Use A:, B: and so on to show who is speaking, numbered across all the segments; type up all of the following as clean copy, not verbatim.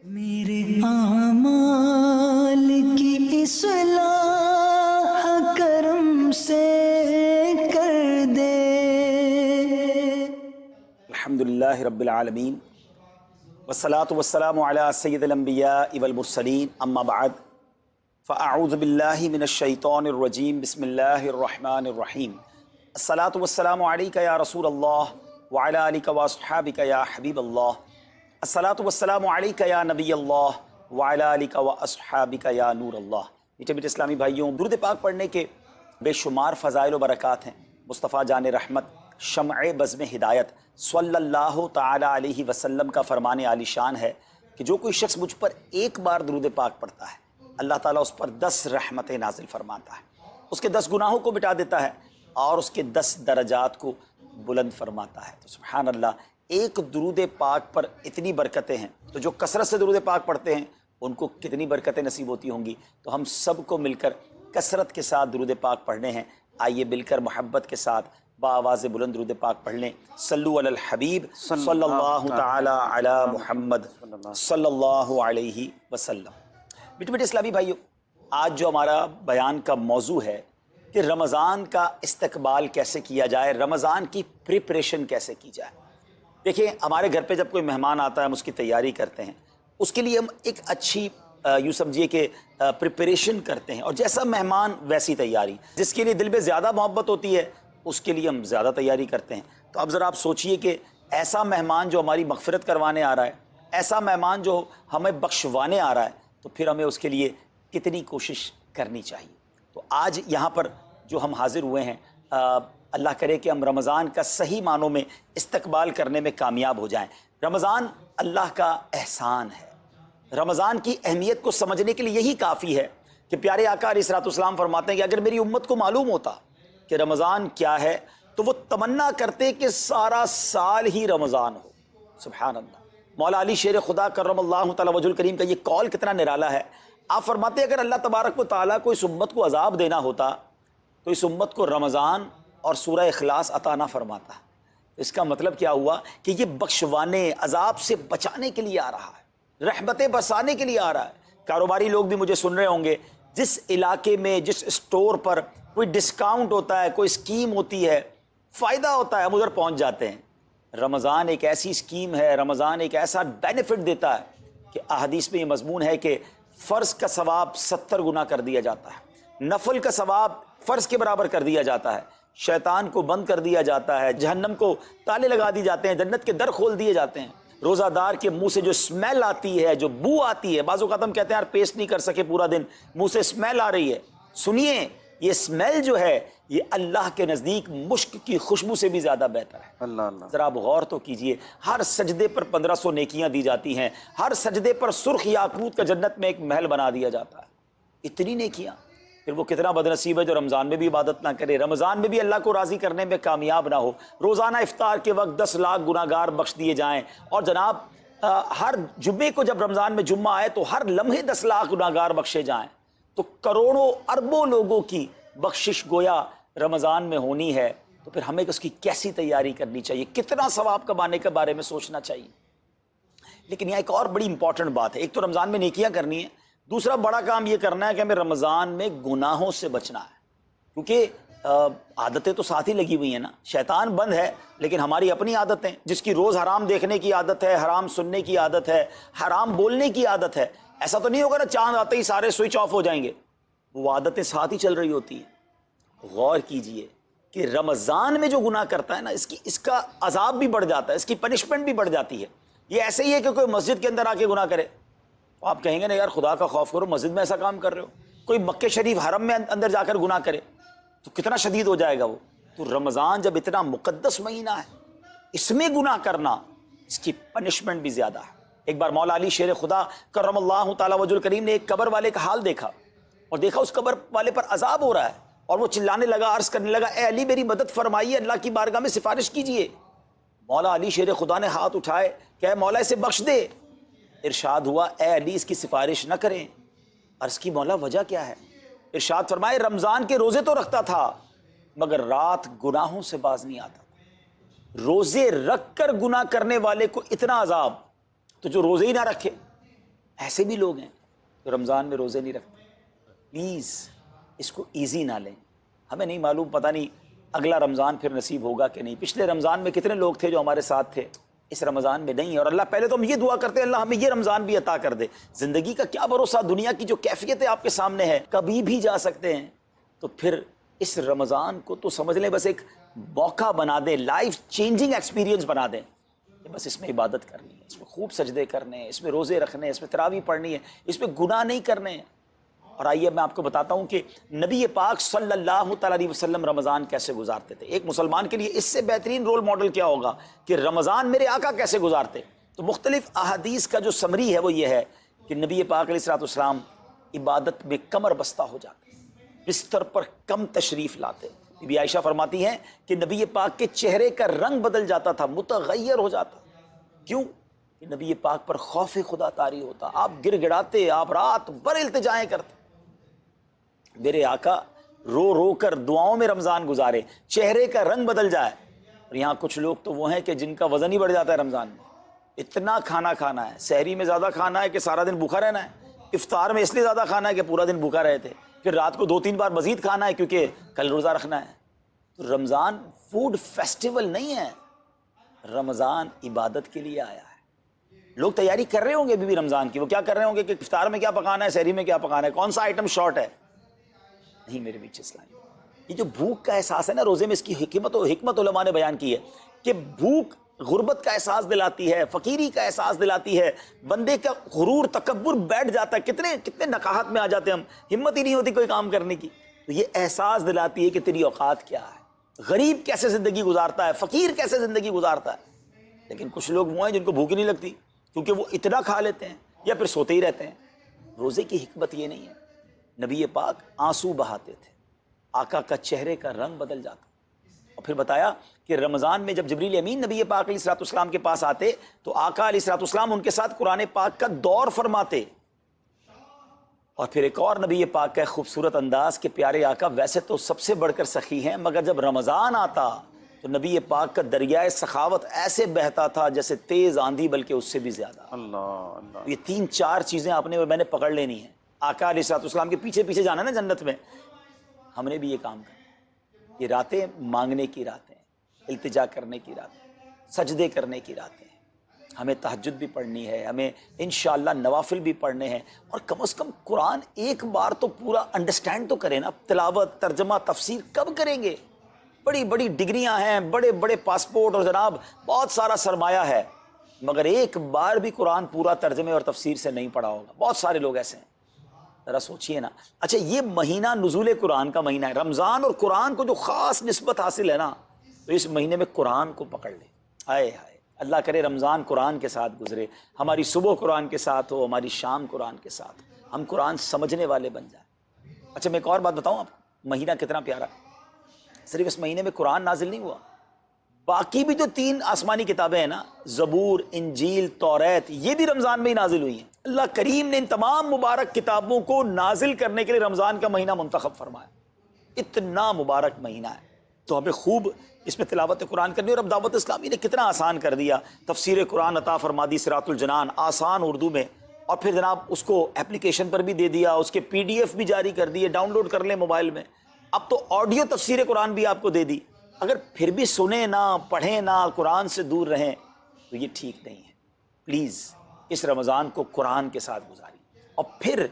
A: میرے اعمال کی اصلاح کرم سے کر دے۔
B: الحمدللہ رب العالمین والصلاة والسلام علی سید الانبیاء والمرسلین اما بعد فاعوذ باللہ من الشیطان الرجیم بسم اللہ الرحمن الرحیم الصلاة والسلام علیکہ یا رسول اللہ وعلی آلک واصحابک یا حبیب اللہ الصلاة والسلام علیکہ یا نبی اللہ وعلی آلک واصحابک یا نور اللہ۔ میٹھے میٹھے اسلامی بھائیوں، درود پاک پڑھنے کے بے شمار فضائل و برکات ہیں۔ مصطفیٰ جان رحمت شمع بزم ہدایت صلی اللہ تعالی علیہ وسلم کا فرمان عالی شان ہے کہ جو کوئی شخص مجھ پر ایک بار درود پاک پڑھتا ہے، اللہ تعالیٰ اس پر 10 رحمتیں نازل فرماتا ہے، اس کے 10 گناہوں کو مٹا دیتا ہے اور اس کے 10 درجات کو بلند فرماتا ہے۔ تو سبحان اللہ، ایک درود پاک پر اتنی برکتیں ہیں، تو جو کثرت سے درود پاک پڑھتے ہیں ان کو کتنی برکتیں نصیب ہوتی ہوں گی۔ تو ہم سب کو مل کر کثرت کے ساتھ درود پاک پڑھنے ہیں۔ آئیے مل کر محبت کے ساتھ بآواز بلند درود پاک پڑھ لیں۔ صلو علی الحبیب صلی اللہ تعالی علی محمد صلی اللہ علیہ وسلم۔ میٹھے میٹھے اسلامی بھائیوں، آج جو ہمارا بیان کا موضوع ہے کہ رمضان کا استقبال کیسے کیا جائے، رمضان کی پریپریشن کیسے کی جائے۔ دیکھیں، ہمارے گھر پہ جب کوئی مہمان آتا ہے ہم اس کی تیاری کرتے ہیں، اس کے لیے ہم ایک اچھی یوں سمجھیے کہ پریپریشن کرتے ہیں، اور جیسا مہمان ویسی تیاری۔ جس کے لیے دل میں زیادہ محبت ہوتی ہے اس کے لیے ہم زیادہ تیاری کرتے ہیں۔ تو اب ذرا آپ سوچئے کہ ایسا مہمان جو ہماری مغفرت کروانے آ رہا ہے، ایسا مہمان جو ہمیں بخشوانے آ رہا ہے، تو پھر ہمیں اس کے لیے کتنی کوشش کرنی چاہیے۔ تو آج یہاں پر جو ہم حاضر ہوئے ہیں، اللہ کرے کہ ہم رمضان کا صحیح معنوں میں استقبال کرنے میں کامیاب ہو جائیں۔ رمضان اللہ کا احسان ہے۔ رمضان کی اہمیت کو سمجھنے کے لیے یہی کافی ہے کہ پیارے آقا علیہ الصلوۃ والسلام فرماتے ہیں کہ اگر میری امت کو معلوم ہوتا کہ رمضان کیا ہے تو وہ تمنا کرتے کہ سارا سال ہی رمضان ہو۔ سبحان اللہ۔ مولا علی شیر خدا کرم اللہ تعالی وجہ الکریم کا یہ قول کتنا نرالا ہے۔ آپ فرماتے ہیں اگر اللہ تبارک و تعالیٰ کو اس امت کو عذاب دینا ہوتا تو اس امت کو رمضان اور سورہ اخلاص عطا نہ فرماتا۔ اس کا مطلب کیا ہوا کہ یہ بخشوانے، عذاب سے بچانے کے لیے آ رہا ہے، رحمتیں برسانے کے لیے آ رہا ہے۔ کاروباری لوگ بھی مجھے سن رہے ہوں گے، جس علاقے میں جس اسٹور پر کوئی ڈسکاؤنٹ ہوتا ہے، کوئی اسکیم ہوتی ہے، فائدہ ہوتا ہے، ہم ادھر پہنچ جاتے ہیں۔ رمضان ایک ایسی اسکیم ہے، رمضان ایک ایسا بینیفٹ دیتا ہے کہ احادیث میں یہ مضمون ہے کہ فرض کا ثواب 70 گنا کر دیا جاتا ہے، نفل کا ثواب فرض کے برابر کر دیا جاتا ہے، شیطان کو بند کر دیا جاتا ہے، جہنم کو تالے لگا دی جاتے ہیں، جنت کے در کھول دیے جاتے ہیں۔ روزہ دار کے منہ سے جو اسمیل آتی ہے، جو بو آتی ہے، بعض اوقات ہم کہتے ہیں یار پیسٹ نہیں کر سکے پورا دن، منہ سے اسمیل آ رہی ہے۔ سنیے، یہ اسمیل جو ہے یہ اللہ کے نزدیک مشک کی خوشبو سے بھی زیادہ بہتر ہے۔ اللہ اللہ، ذرا آپ غور تو کیجئے، ہر سجدے پر 1500 نیکیاں دی جاتی ہیں، ہر سجدے پر سرخ یاقوت کا جنت میں ایک محل بنا دیا جاتا ہے۔ اتنی نیکیاں، پھر وہ کتنا بد نصیب ہے جو رمضان میں بھی عبادت نہ کرے، رمضان میں بھی اللہ کو راضی کرنے میں کامیاب نہ ہو۔ روزانہ افطار کے وقت 10 لاکھ گناہگار بخش دیے جائیں، اور جناب ہر جمعے کو جب رمضان میں جمعہ آئے تو ہر لمحے 10 لاکھ گناہگار بخشے جائیں، تو کروڑوں اربوں لوگوں کی بخشش گویا رمضان میں ہونی ہے۔ تو پھر ہمیں اس کی کیسی تیاری کرنی چاہیے، کتنا ثواب کمانے کے بارے میں سوچنا چاہیے۔ لیکن یہاں ایک اور بڑی امپورٹنٹ بات ہے، ایک تو رمضان میں نیکیاں کرنی ہے، دوسرا بڑا کام یہ کرنا ہے کہ ہمیں رمضان میں گناہوں سے بچنا ہے، کیونکہ عادتیں تو ساتھ ہی لگی ہوئی ہیں نا۔ شیطان بند ہے لیکن ہماری اپنی عادتیں، جس کی روز حرام دیکھنے کی عادت ہے، حرام سننے کی عادت ہے، حرام بولنے کی عادت ہے۔ ایسا تو نہیں ہوگا نا چاند آتے ہی سارے سوئچ آف ہو جائیں گے، وہ عادتیں ساتھ ہی چل رہی ہوتی ہیں۔ غور کیجئے کہ رمضان میں جو گناہ کرتا ہے نا، اس کا عذاب بھی بڑھ جاتا ہے، اس کی پنشمنٹ بھی بڑھ جاتی ہے۔ یہ ایسے ہی ہے کہ کوئی مسجد کے اندر آ کے گناہ کرے، تو آپ کہیں گے نا یار خدا کا خوف کرو، مسجد میں ایسا کام کر رہے ہو۔ کوئی مکہ شریف حرم میں اندر جا کر گناہ کرے تو کتنا شدید ہو جائے گا وہ۔ تو رمضان جب اتنا مقدس مہینہ ہے، اس میں گناہ کرنا، اس کی پنشمنٹ بھی زیادہ ہے۔ ایک بار مولا علی شیر خدا کرم اللہ تعالی وجہ الکریم نے ایک قبر والے کا حال دیکھا، اور دیکھا اس قبر والے پر عذاب ہو رہا ہے، اور وہ چلانے لگا، عرض کرنے لگا اے علی میری مدد فرمائیے، اللہ کی بارگاہ میں سفارش کیجئے۔ مولا علی شیر خدا نے ہاتھ اٹھائے کہ اے مولا اسے بخش دے۔ ارشاد ہوا اے علی اس کی سفارش نہ کریں۔ عرض کی مولا وجہ کیا ہے؟ ارشاد فرمائے رمضان کے روزے تو رکھتا تھا مگر رات گناہوں سے باز نہیں آتا۔ روزے رکھ کر گناہ کرنے والے کو اتنا عذاب، تو جو روزے ہی نہ رکھے ایسے بھی لوگ ہیں جو رمضان میں روزے نہیں رکھتے. پلیز اس کو ایزی نہ لیں. ہمیں نہیں معلوم، پتہ نہیں اگلا رمضان پھر نصیب ہوگا کہ نہیں. پچھلے رمضان میں کتنے لوگ تھے جو ہمارے ساتھ تھے، اس رمضان میں نہیں. اور اللہ پہلے تو ہم یہ دعا کرتے ہیں اللہ ہمیں یہ رمضان بھی عطا کر دے. زندگی کا کیا بھروسہ، دنیا کی جو کیفیتیں آپ کے سامنے ہے کبھی بھی جا سکتے ہیں. تو پھر اس رمضان کو تو سمجھ لیں بس ایک موقع بنا دیں، لائف چینجنگ ایکسپیرینس بنا دیں. بس اس میں عبادت کرنی ہے، اس میں خوب سجدے کرنے ہیں، اس میں روزے رکھنے ہیں، اس میں تراویح پڑھنی ہے، اس میں گناہ نہیں کرنے ہیں. اور آئیے میں آپ کو بتاتا ہوں کہ نبی پاک صلی اللہ تعالیٰ علیہ وسلم رمضان کیسے گزارتے تھے. ایک مسلمان کے لیے اس سے بہترین رول ماڈل کیا ہوگا کہ رمضان میرے آقا کیسے گزارتے. تو مختلف احادیث کا جو سمری ہے وہ یہ ہے کہ نبی پاک علیہ الصلوۃ والسلام عبادت میں کمر بستہ ہو جاتے، بستر پر کم تشریف لاتے. بی بی عائشہ فرماتی ہیں کہ نبی پاک کے چہرے کا رنگ بدل جاتا تھا، متغیر ہو جاتا. کیوں؟ کہ نبی پاک پر خوف خدا طاری ہوتا. آپ گر گڑاتے، آپ رات بھر التجائیں کرتے. میرے آقا رو رو کر دعاؤں میں رمضان گزارے، چہرے کا رنگ بدل جائے. اور یہاں کچھ لوگ تو وہ ہیں کہ جن کا وزن ہی بڑھ جاتا ہے رمضان میں. اتنا کھانا کھانا ہے، سحری میں زیادہ کھانا ہے کہ سارا دن بھوکا رہنا ہے، افطار میں اس لیے زیادہ کھانا ہے کہ پورا دن بھوکا رہے تھے، پھر رات کو 2-3 بار مزید کھانا ہے کیونکہ کل روزہ رکھنا ہے. تو رمضان فوڈ فیسٹیول نہیں ہے، رمضان عبادت کے لیے آیا ہے. لوگ تیاری کر رہے ہوں گے بھی رمضان کی. وہ کیا کر رہے ہوں گے کہ افطار میں کیا پکانا ہے، سحری میں کیا پکانا ہے، کون سا آئٹم شارٹ ہے. نہیں میرے بیچ اسلامی، یہ جو بھوک کا احساس ہے نا روزے میں، اس کی حکمت علماء نے بیان کی ہے کہ بھوک غربت کا احساس دلاتی ہے، فقیری کا احساس دلاتی ہے، بندے کا غرور تکبر بیٹھ جاتا ہے. کتنے نقاہت میں آ جاتے ہیں ہم، ہمت ہی نہیں ہوتی کوئی کام کرنے کی. تو یہ احساس دلاتی ہے کہ تیری اوقات کیا ہے، غریب کیسے زندگی گزارتا ہے، فقیر کیسے زندگی گزارتا ہے. لیکن کچھ لوگ وہ ہیں جن کو بھوک ہی نہیں لگتی کیونکہ وہ اتنا کھا لیتے ہیں یا پھر سوتے ہی رہتے ہیں. روزے کی حکمت یہ نہیں ہے. نبی پاک آنسو بہاتے تھے، آقا کا چہرے کا رنگ بدل جاتا. اور پھر بتایا کہ رمضان میں جب جبریل امین نبی پاک علیہ الصلوۃ والسلام کے پاس آتے تو آقا علیہ الصلوۃ والسلام ان کے ساتھ قرآن پاک کا دور فرماتے. اور پھر ایک اور نبی پاک کا خوبصورت انداز کہ پیارے آقا ویسے تو سب سے بڑھ کر سخی ہیں، مگر جب رمضان آتا تو نبی پاک کا دریائے سخاوت ایسے بہتا تھا جیسے تیز آندھی، بلکہ اس سے بھی زیادہ. اللہ. یہ 3-4 چیزیں آپ نے میں نے پکڑ لینی ہیں. آقا علیہ الصلوۃ والسلام کے پیچھے پیچھے جانا ہے نا جنت میں. ہم نے بھی یہ کام کرنا. یہ راتیں مانگنے کی راتیں، التجا کرنے کی راتیں، سجدے کرنے کی راتیں. ہمیں تہجد بھی پڑھنی ہے، ہمیں انشاءاللہ نوافل بھی پڑھنے ہیں. اور کم از کم قرآن ایک بار تو پورا انڈرسٹینڈ تو کریں نا. تلاوت، ترجمہ، تفسیر کب کریں گے؟ بڑی بڑی ڈگریاں ہیں، بڑے بڑے پاسپورٹ اور جناب بہت سارا سرمایہ ہے، مگر ایک بار بھی قرآن پورا ترجمے اور تفسیر سے نہیں پڑھا ہوگا. بہت سارے لوگ ایسے ہیں. ذرا سوچئے نا. اچھا یہ مہینہ نزول قرآن کا مہینہ ہے. رمضان اور قرآن کو جو خاص نسبت حاصل ہے نا، تو اس مہینے میں قرآن کو پکڑ لیں. ہائے ہائے، اللہ کرے رمضان قرآن کے ساتھ گزرے، ہماری صبح قرآن کے ساتھ ہو، ہماری شام قرآن کے ساتھ، ہم قرآن سمجھنے والے بن جائیں. اچھا میں ایک اور بات بتاؤں آپ کو، مہینہ کتنا پیارا ہے. صرف اس مہینے میں قرآن نازل نہیں ہوا، باقی بھی جو 3 آسمانی کتابیں ہیں نا، زبور، انجیل، توریت، یہ بھی رمضان میں ہی نازل ہوئی ہیں. اللہ کریم نے ان تمام مبارک کتابوں کو نازل کرنے کے لیے رمضان کا مہینہ منتخب فرمایا. اتنا مبارک مہینہ ہے تو ہمیں خوب اس میں تلاوت قرآن کرنی. اور اب دعوت اسلامی نے کتنا آسان کر دیا، تفسیر قرآن عطا فرما دی، صراط الجنان آسان اردو میں. اور پھر جناب اس کو اپلیکیشن پر بھی دے دیا، اس کے PDF بھی جاری کر دیے، ڈاؤن لوڈ کر لیں موبائل میں. اب تو آڈیو تفسیر قرآن بھی آپ کو دے دی. اگر پھر بھی سنیں نہ، پڑھیں نہ، قرآن سے دور رہیں تو یہ ٹھیک نہیں ہے. پلیز اس رمضان کو قرآن کے ساتھ گزاری. اور پھر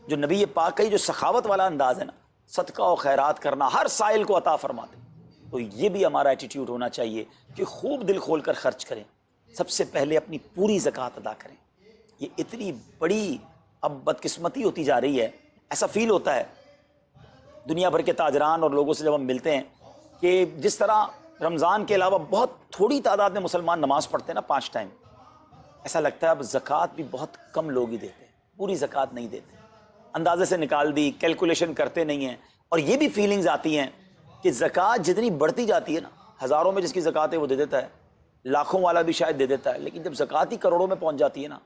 B: جو نبی پاک کا جو سخاوت والا انداز ہے نا، صدقہ و خیرات کرنا، ہر سائل کو عطا فرماتے، تو یہ بھی ہمارا ایٹیٹیوڈ ہونا چاہیے کہ خوب دل کھول کر خرچ کریں. سب سے پہلے اپنی پوری زکوٰۃ ادا کریں. یہ اتنی بڑی اب بدقسمتی ہوتی جا رہی ہے. ایسا فیل ہوتا ہے دنیا بھر کے تاجران اور لوگوں سے جب ہم ملتے ہیں کہ جس طرح رمضان کے علاوہ بہت تھوڑی تعداد میں مسلمان نماز پڑھتے ہیں نا 5 ٹائم، ایسا لگتا ہے اب زکوٰۃ بھی بہت کم لوگ ہی دیتے ہیں، پوری زکوٰۃ نہیں دیتے، اندازے سے نکال دی، کیلکولیشن کرتے نہیں ہیں. اور یہ بھی فیلنگز آتی ہیں کہ زکوٰۃ جتنی بڑھتی جاتی ہے نا، ہزاروں میں جس کی زکوٰۃ ہے وہ دے دیتا ہے، لاکھوں والا بھی شاید دے دیتا ہے، لیکن جب زکوٰۃ ہی کروڑوں میں پہنچ جاتی ہے نا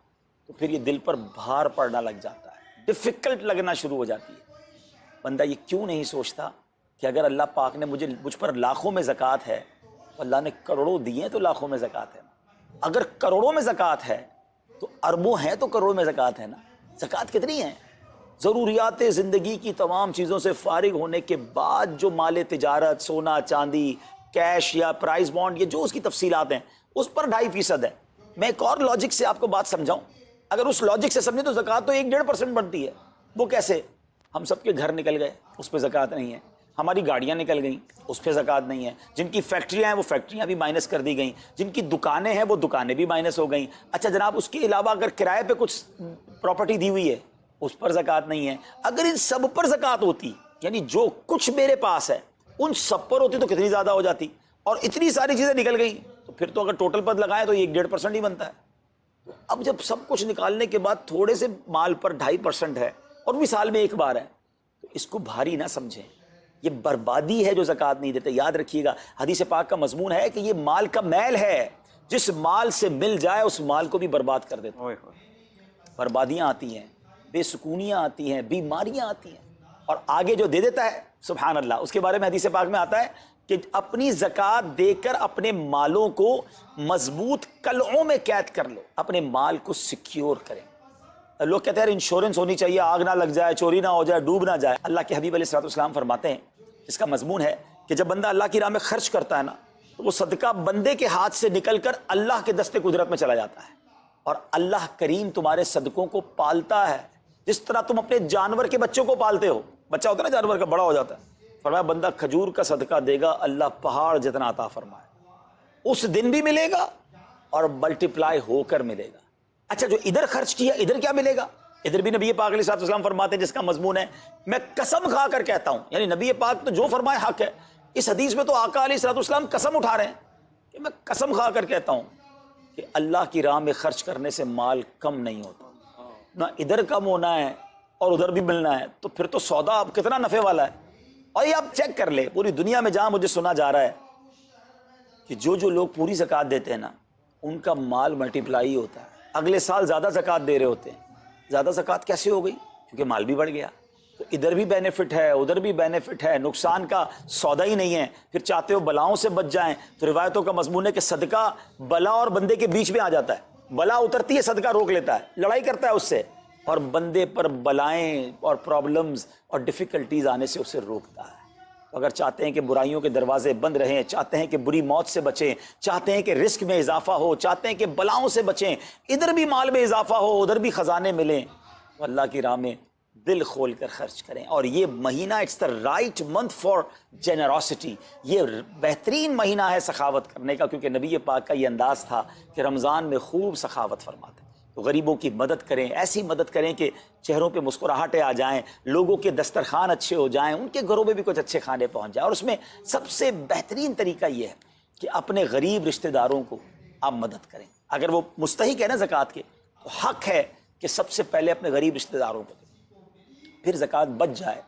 B: تو پھر یہ دل پر بھار پڑنا لگ جاتا ہے، ڈیفیکلٹ لگنا شروع ہو جاتی ہے. بندہ یہ کیوں نہیں سوچتا کہ اگر اللہ پاک نے مجھ پر لاکھوں میں زکوٰۃ ہے تو اللہ نے کروڑوں دیے تو لاکھوں میں زکوٰۃ ہے. اگر کروڑوں میں زکوٰۃ ہے تو اربوں ہیں تو کروڑوں میں زکوٰۃ ہے نا. زکوٰۃ کتنی ہے؟ ضروریات زندگی کی تمام چیزوں سے فارغ ہونے کے بعد جو مال تجارت، سونا چاندی، کیش یا پرائز بانڈ، یہ جو اس کی تفصیلات ہیں، اس پر 2.5% ہے۔ میں ایک اور لاجک سے آپ کو بات سمجھاؤں، اگر اس لاجک سے سمجھیں تو زکوٰۃ تو 1-1.5% بنتی ہے۔ وہ کیسے؟ ہم سب کے گھر نکل گئے، اس پہ زکوٰۃ نہیں ہے، ہماری گاڑیاں نکل گئیں، اس پہ زکوٰۃ نہیں ہے، جن کی فیکٹریاں ہیں وہ فیکٹریاں بھی مائنس کر دی گئیں، جن کی دکانیں ہیں وہ دکانیں بھی مائنس ہو گئیں۔ اچھا جناب، اس کے علاوہ اگر کرائے پہ کچھ پراپرٹی دی ہوئی ہے اس پر زکوٰۃ نہیں ہے۔ اگر ان سب پر زکوٰۃ ہوتی، یعنی جو کچھ میرے پاس ہے ان سب پر ہوتی، تو کتنی زیادہ ہو جاتی، اور اتنی ساری چیزیں نکل گئیں تو پھر تو اگر ٹوٹل پر لگائیں تو 1-1.5% ہی بنتا ہے۔ تو اب جب سب کچھ نکالنے کے بعد تھوڑے سے مال پر 2.5% ہے اور بھی سال میں ایک بار ہے، تو اس کو بھاری نہ سمجھیں، یہ بربادی ہے جو زکوٰۃ نہیں دیتے۔ یاد رکھیے گا، حدیث پاک کا مضمون ہے کہ یہ مال کا میل ہے، جس مال سے مل جائے اس مال کو بھی برباد کر دیتا ہے۔ بربادیاں آتی ہیں، بے سکونیاں آتی ہیں، بیماریاں آتی ہیں، اور آگے جو دے دیتا ہے سبحان اللہ، اس کے بارے میں حدیث پاک میں آتا ہے کہ اپنی زکوٰۃ دے کر اپنے مالوں کو مضبوط قلعوں میں قید کر لو، اپنے مال کو سیکیور کریں۔ لوگ کہتے ہیں انشورنس ہونی چاہیے، آگ نہ لگ جائے، چوری نہ ہو جائے، ڈوب نہ جائے۔ اللہ کے حبیب علیہ الصلوۃ والسلام فرماتے ہیں، اس کا مضمون ہے کہ جب بندہ اللہ کی راہ میں خرچ کرتا ہے نا، تو وہ صدقہ بندے کے ہاتھ سے نکل کر اللہ کے دستے قدرت میں چلا جاتا ہے، اور اللہ کریم تمہارے صدقوں کو پالتا ہے جس طرح تم اپنے جانور کے بچوں کو پالتے ہو۔ بچہ ہوتا ہے نا جانور کا، بڑا ہو جاتا ہے، فرمایا بندہ کھجور کا صدقہ دے گا، اللہ پہاڑ جتنا عطا فرمائے، اس دن بھی ملے گا اور ملٹیپلائی ہو کر ملے گا۔ اچھا، جو ادھر خرچ کیا ادھر کیا ملے گا؟ ادھر بھی نبی پاک علیہ الصلوۃ والسلام فرماتے ہیں، جس کا مضمون ہے میں قسم کھا کر کہتا ہوں، یعنی نبی پاک تو جو فرمائے حق ہے۔ اس حدیث میں تو آقا علیہ الصلوۃ والسلام قسم اٹھا رہے ہیں کہ میں قسم کھا کر کہتا ہوں کہ اللہ کی راہ میں خرچ کرنے سے مال کم نہیں ہوتا، نہ ادھر کم ہونا ہے اور ادھر بھی ملنا ہے، تو پھر تو سودا اب کتنا نفع والا ہے۔ اور یہ آپ چیک کر لیں، پوری دنیا میں جہاں مجھے سنا جا رہا ہے کہ جو لوگ پوری زکوٰۃ دیتے ہیں نا، ان کا مال ملٹیپلائی ہوتا ہے، اگلے سال زیادہ زکوٰۃ دے رہے ہوتے ہیں۔ زیادہ زکوٰۃ کیسے ہو گئی؟ کیونکہ مال بھی بڑھ گیا، تو ادھر بھی بینیفٹ ہے، ادھر بھی بینیفٹ ہے، نقصان کا سودا ہی نہیں ہے۔ پھر چاہتے ہو بلاؤں سے بچ جائیں، تو روایتوں کا مضمون ہے کہ صدقہ بلا اور بندے کے بیچ میں آ جاتا ہے، بلا اترتی ہے، صدقہ روک لیتا ہے، لڑائی کرتا ہے اس سے، اور بندے پر بلائیں اور پرابلمز اور ڈیفیکلٹیز آنے سے اسے روکتا ہے۔ اگر چاہتے ہیں کہ برائیوں کے دروازے بند رہیں، چاہتے ہیں کہ بری موت سے بچیں، چاہتے ہیں کہ رزق میں اضافہ ہو، چاہتے ہیں کہ بلاؤں سے بچیں، ادھر بھی مال میں اضافہ ہو، ادھر بھی خزانے ملیں، تو اللہ کی راہ میں دل کھول کر خرچ کریں۔ اور یہ مہینہ it's the right month for generosity, یہ بہترین مہینہ ہے سخاوت کرنے کا، کیونکہ نبی پاک کا یہ انداز تھا کہ رمضان میں خوب سخاوت فرماتے۔ تو غریبوں کی مدد کریں، ایسی مدد کریں کہ چہروں پہ مسکراہٹیں آ جائیں، لوگوں کے دسترخوان اچھے ہو جائیں، ان کے گھروں میں بھی کچھ اچھے کھانے پہنچ جائیں۔ اور اس میں سب سے بہترین طریقہ یہ ہے کہ اپنے غریب رشتہ داروں کو آپ مدد کریں۔ اگر وہ مستحق ہے نا زکوٰۃ کے، تو حق ہے کہ سب سے پہلے اپنے غریب رشتہ داروں کو دیں، پھر زکوٰۃ بچ جائے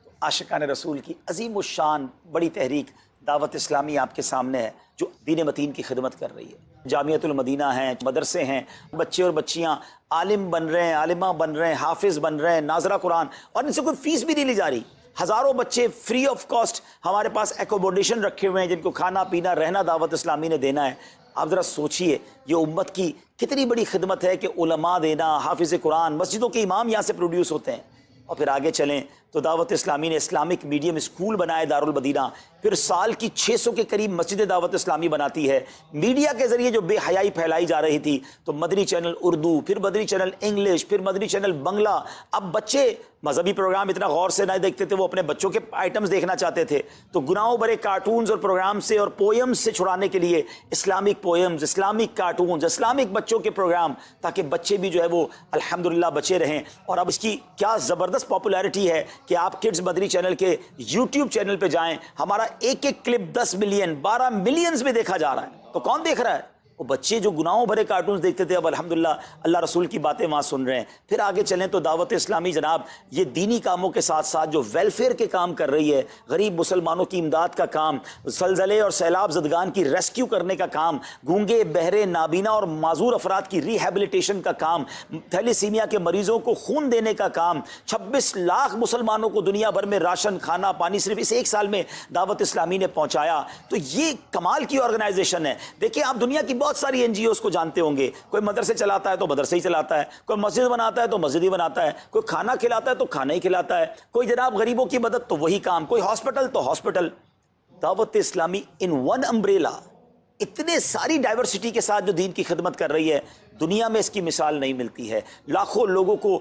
B: تو عاشقان رسول کی عظیم الشان بڑی تحریک دعوت اسلامی آپ کے سامنے ہے، جو دین متین کی خدمت کر رہی ہے۔ جامعۃ المدینہ ہیں، مدرسے ہیں، بچے اور بچیاں عالم بن رہے ہیں، عالمہ بن رہے ہیں، حافظ بن رہے ہیں، ناظرہ قرآن، اور ان سے کوئی فیس بھی نہیں لی جا رہی۔ ہزاروں بچے فری آف کاسٹ ہمارے پاس ایکوموڈیشن رکھے ہوئے ہیں، جن کو کھانا پینا رہنا دعوت اسلامی نے دینا ہے۔ آپ ذرا سوچئے یہ امت کی کتنی بڑی خدمت ہے کہ علماء دینا، حافظ قرآن، مسجدوں کے امام یہاں سے پروڈیوس ہوتے ہیں۔ اور پھر آگے چلیں تو دعوت اسلامی نے اسلامک میڈیم اسکول بنائے دارالمدینہ، پھر سال کی 600 کے قریب مسجد دعوت اسلامی بناتی ہے۔ میڈیا کے ذریعے جو بے حیائی پھیلائی جا رہی تھی، تو مدنی چینل اردو، پھر مدنی چینل انگلش، پھر مدنی چینل بنگلہ۔ اب بچے مذہبی پروگرام اتنا غور سے نہ دیکھتے تھے، وہ اپنے بچوں کے آئٹمز دیکھنا چاہتے تھے، تو گناہوں بھرے کارٹونز اور پروگرام سے اور پوئمز سے چھڑانے کے لیے Islamic poems, Islamic cartoons, Islamic بچوں کے پروگرام، تاکہ بچے بھی جو ہے وہ الحمدللہ بچے رہیں۔ اور اب اس کی کیا زبردست پاپولیرٹی ہے کہ آپ کڈز مدنی چینل کے یوٹیوب چینل پہ جائیں، ہمارا ایک ایک کلپ 10 ملین 12 ملینز میں دیکھا جا رہا ہے۔ تو کون دیکھ رہا ہے؟ وہ بچے جو گناہوں بھرے کارٹونز دیکھتے تھے، اب الحمدللہ اللہ رسول کی باتیں وہاں سن رہے ہیں۔ پھر آگے چلیں تو دعوت اسلامی جناب یہ دینی کاموں کے ساتھ ساتھ جو ویلفیئر کے کام کر رہی ہے، غریب مسلمانوں کی امداد کا کام، زلزلے اور سیلاب زدگان کی ریسکیو کرنے کا کام، گونگے بہرے نابینا اور معذور افراد کی ریہیبلیٹیشن کا کام، تھیلیسیمیا کے مریضوں کو خون دینے کا کام، 26 لاکھ مسلمانوں کو دنیا بھر میں راشن، کھانا پانی صرف اس ایک سال میں دعوت اسلامی نے پہنچایا۔ تو یہ کمال کی آرگنائزیشن ہے۔ دیکھیں آپ دنیا کی بہت بہت ساری NGOs کو جانتے ہوں گے، کوئی مدرسے چلاتا ہے تو مدرسے ہی چلاتا ہے، کوئی مسجد بناتا ہے تو مسجد ہی بناتا ہے، کوئی کھانا کھلاتا ہے تو کھانا ہی کھلاتا ہے، کوئی جناب غریبوں کی مدد تو وہی کام، کوئی ہاسپٹل تو ہاسپٹل۔ دعوت اسلامی ان ون امبریلا اتنے ساری ڈائیورسٹی کے ساتھ جو دین کی خدمت کر رہی ہے، دنیا میں اس کی مثال نہیں ملتی ہے۔ لاکھوں لوگوں کو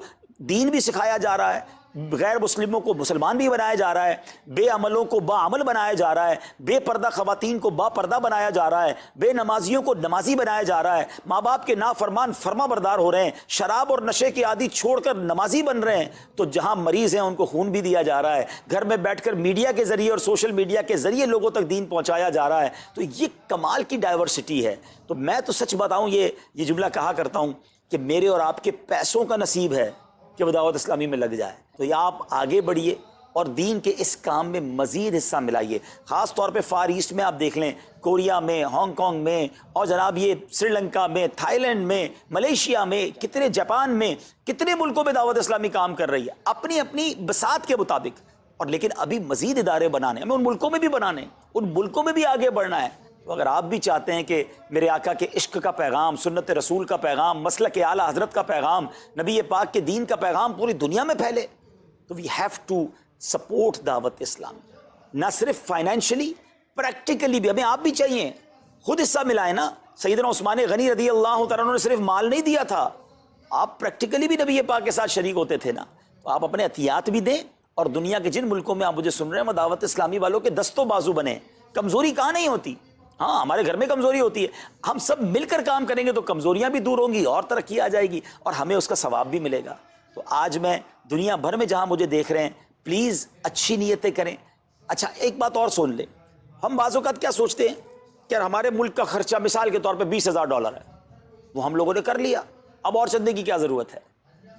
B: دین بھی سکھایا جا رہا ہے، غیر مسلموں کو مسلمان بھی بنایا جا رہا ہے، بے عملوں کو با عمل بنایا جا رہا ہے، بے پردہ خواتین کو با پردہ بنایا جا رہا ہے، بے نمازیوں کو نمازی بنایا جا رہا ہے، ماں باپ کے نافرمان فرما بردار ہو رہے ہیں، شراب اور نشے کے عادی چھوڑ کر نمازی بن رہے ہیں، تو جہاں مریض ہیں ان کو خون بھی دیا جا رہا ہے، گھر میں بیٹھ کر میڈیا کے ذریعے اور سوشل میڈیا کے ذریعے لوگوں تک دین پہنچایا جا رہا ہے۔ تو یہ کمال کی ڈائیورسٹی ہے۔ تو میں تو سچ بتاؤں، یہ جملہ کہا کرتا ہوں کہ میرے اور آپ کے پیسوں کا نصیب ہے کہ وہ دعوت اسلامی میں لگ جائے۔ تو یہ آپ آگے بڑھیے اور دین کے اس کام میں مزید حصہ ملائیے۔ خاص طور پہ فار ایسٹ میں آپ دیکھ لیں، کوریا میں، ہانگ کانگ میں، اور جناب یہ سری لنکا میں، تھائی لینڈ میں، ملیشیا میں، کتنے جاپان میں، کتنے ملکوں میں دعوت اسلامی کام کر رہی ہے اپنی اپنی بساط کے مطابق۔ اور لیکن ابھی مزید ادارے بنانے، ہمیں ان ملکوں میں بھی بنانے، ان ملکوں میں بھی آگے بڑھنا ہے۔ تو اگر آپ بھی چاہتے ہیں کہ میرے آقا کے عشق کا پیغام، سنت رسول کا پیغام، مسلک اعلیٰ حضرت کا پیغام، نبی پاک کے دین کا پیغام پوری دنیا میں پھیلے، تو وی ہیو ٹو سپورٹ دعوت اسلامی، نہ صرف فائنینشلی، پریکٹیکلی بھی۔ ہمیں آپ بھی چاہیے، خود حصہ ملائیں نا۔ سیدنا عثمان غنی رضی اللہ تعالیٰ عنہ نے صرف مال نہیں دیا تھا، آپ پریکٹیکلی بھی نبی پاک کے ساتھ شریک ہوتے تھے نا۔ تو آپ اپنے عطیات بھی دیں، اور دنیا کے جن ملکوں میں آپ مجھے سن رہے ہیں وہ دعوت اسلامی والوں کے دستوں بازو بنے۔ کمزوری کہاں نہیں ہوتی، ہاں ہمارے گھر میں کمزوری ہوتی ہے، ہم سب مل کر کام کریں گے تو کمزوریاں بھی دور ہوں گی اور ترقی آ جائے گی، اور ہمیں اس کا ثواب بھی ملے گا۔ تو آج میں دنیا بھر میں جہاں مجھے دیکھ رہے ہیں، پلیز اچھی نیتیں کریں۔ اچھا ایک بات اور سن لیں، ہم بعض اوقات کیا سوچتے ہیں کہ ہمارے ملک کا خرچہ مثال کے طور پہ $20,000 ہے، وہ ہم لوگوں نے کر لیا، اب اور چندے کی کیا ضرورت ہے؟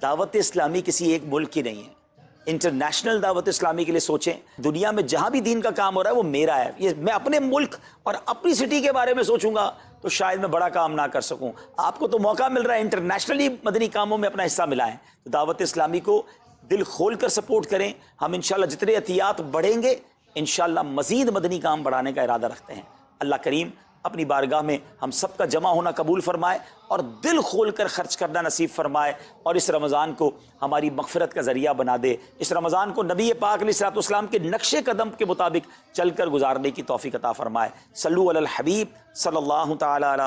B: دعوت اسلامی کسی ایک ملک کی نہیں ہے، انٹرنیشنل دعوت اسلامی کے لیے سوچیں۔ دنیا میں جہاں بھی دین کا کام ہو رہا ہے وہ میرا ہے، یہ میں اپنے ملک اور اپنی سٹی کے بارے میں سوچوں گا تو شاید میں بڑا کام نہ کر سکوں۔ آپ کو تو موقع مل رہا ہے انٹرنیشنلی مدنی کاموں میں اپنا حصہ ملائیں، تو دعوت اسلامی کو دل کھول کر سپورٹ کریں۔ ہم انشاءاللہ جتنے عطیات بڑھیں گے انشاءاللہ مزید مدنی کام بڑھانے کا ارادہ رکھتے ہیں۔ اللہ کریم اپنی بارگاہ میں ہم سب کا جمع ہونا قبول فرمائے اور دل کھول کر خرچ کرنا نصیب فرمائے، اور اس رمضان کو ہماری مغفرت کا ذریعہ بنا دے۔ اس رمضان کو نبی پاک علیہ الصلوۃ والسلام کے نقش قدم کے مطابق چل کر گزارنے کی توفیق عطا فرمائے۔ صلو علی الحبیب صلی اللہ تعالی علیہ